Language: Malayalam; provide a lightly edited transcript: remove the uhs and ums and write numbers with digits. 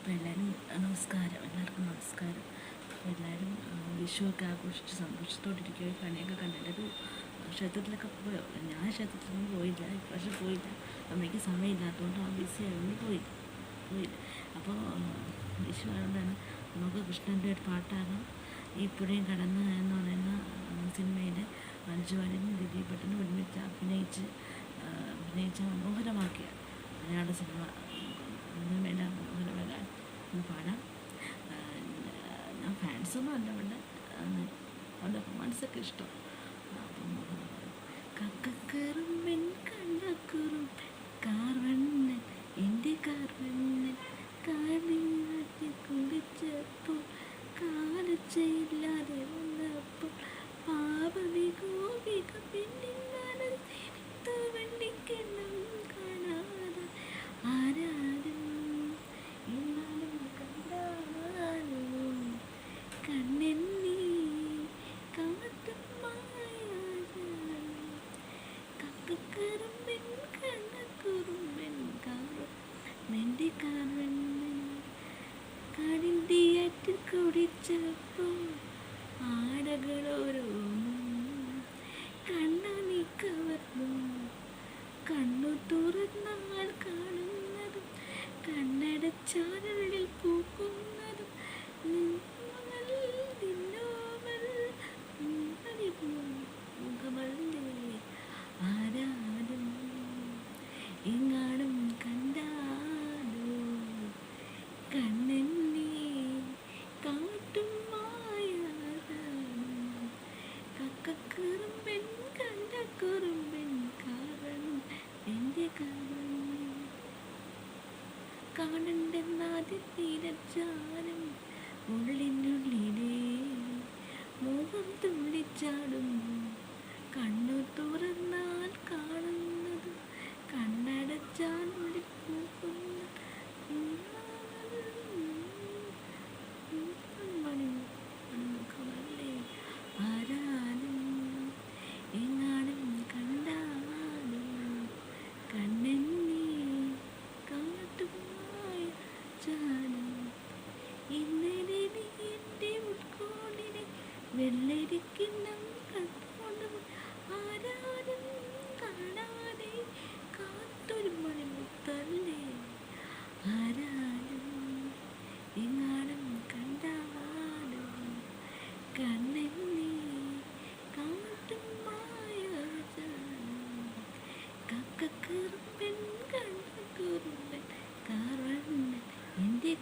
അപ്പോൾ എല്ലാവർക്കും നമസ്കാരം. അപ്പോൾ എല്ലാവരും വിഷുവൊക്കെ ആഘോഷിച്ച് സന്തോഷത്തോടിരിക്കുക. പണിയൊക്കെ കണ്ടിട്ടൊരു ക്ഷേത്രത്തിലൊക്കെ പോയോ? ഞാൻ ക്ഷേത്രത്തിലൊന്നും പോയില്ല, ഇപ്രാവശ്യം പോയില്ല. അമ്മയ്ക്ക് സമയമില്ലാത്തതുകൊണ്ട് ആ ബിസി ആയതുകൊണ്ട് പോയില്ല. അപ്പോൾ വിഷു ആയതുകൊണ്ടാണ് നമുക്ക് കൃഷ്ണൻ്റെ ഒരു പാട്ടാകാം ഈ പുഴയും കടന്ന് എന്ന് പറയുന്ന സിനിമയിൽ മഞ്ജു വാര്യരും ദിലീപ് ഭട്ടും ഒരുമിച്ച് അഭിനയിച്ച മനോഹരമാക്കിയ മലയാള സിനിമ വേണ്ട മനോഹരമായ ഒന്ന് പാടാം. ഞാൻ ഫാൻസൊന്നും അല്ല, അവളുടെ റൊമാൻസൊക്കെ ഇഷ്ടം. അപ്പം കക്കക്കറുമ്പൻ കണ്ടക്കുറും കാർവണ്ണൻ എൻ്റെ കാർവണ്ണൻ കാലിനാട്ടി കുളിച്ചപ്പോൾ കാലച്ചയില്ലാതെ വന്നപ്പോൾ പാപവികോപിക പിന്നിൽ മനസ്സിരുത്തു വണ്ടിക്കെണ്ണം കാണാതെ ആരാരും എന്നാലും കണ്ടാലും കണ്ണെണ്ണി കാട്ടും മായാജാലം കക്കക്കറുമ്പൻ കണ്ണക്കുറുമ്പൻ കാർവണ്ണൻ്റെ കാർവണ്ണൻ കാടിൻ്റെ അറ്റിൽ കുടിച്ചപ്പോൾ ആടകളോരോന്നും കണ്ണാനി കവർന്നു കണ്ണു തുറന്നാൽ കാണുന്നതും കണ്ണടച്ചാലുള്ളിൽ പൂക്കുന്നതും മുഖമല്ലേ ആരാലും എങ്ങാടും കണ്ടാലോ കണ്ണെണ്ണി കാട്ടും മായാജാലം കക്കക്കുറുമ്പൻ കണ്ടക്കുറുമ്പൻ കാരണം എൻ്റെ കാരണം കാണണ്ടെന്നാദ്യത്തിരച്ചാലും ഉള്ളിനുള്ളിലേ മോഹം തുള്ളിച്ചാടുന്നു കണ്ണു തുറന്നാൽ കാണുന്നത് കണ്ണടച്ചാൽ ഉള്ളിൽ പൂക്കുന്ന മുഖമല്ലേ ആരാലും എങ്ങാനും കണ്ടാലും കണ്ണെണ്ണി കാട്ടുമായ ചാലും ഇന്നലെ നീ എൻ്റെ ഉൾക്കോളിനെ വെള്ളരിക്കിണ്ണം കണ്ടുകൊണ്ട് ആരാരും കാണാതെ കാത്തൊരു മണിമുത്തല്ലേ ആരാലും എങ്ങാനും കണ്ടാലും കണ്ണെണ്ണി കാട്ടും മായാജാലം കക്കക്കുറുമ്പൻ കണ്ണക്കുറുമ്പൻ കാർവണ്ണൻ എൻ്റെ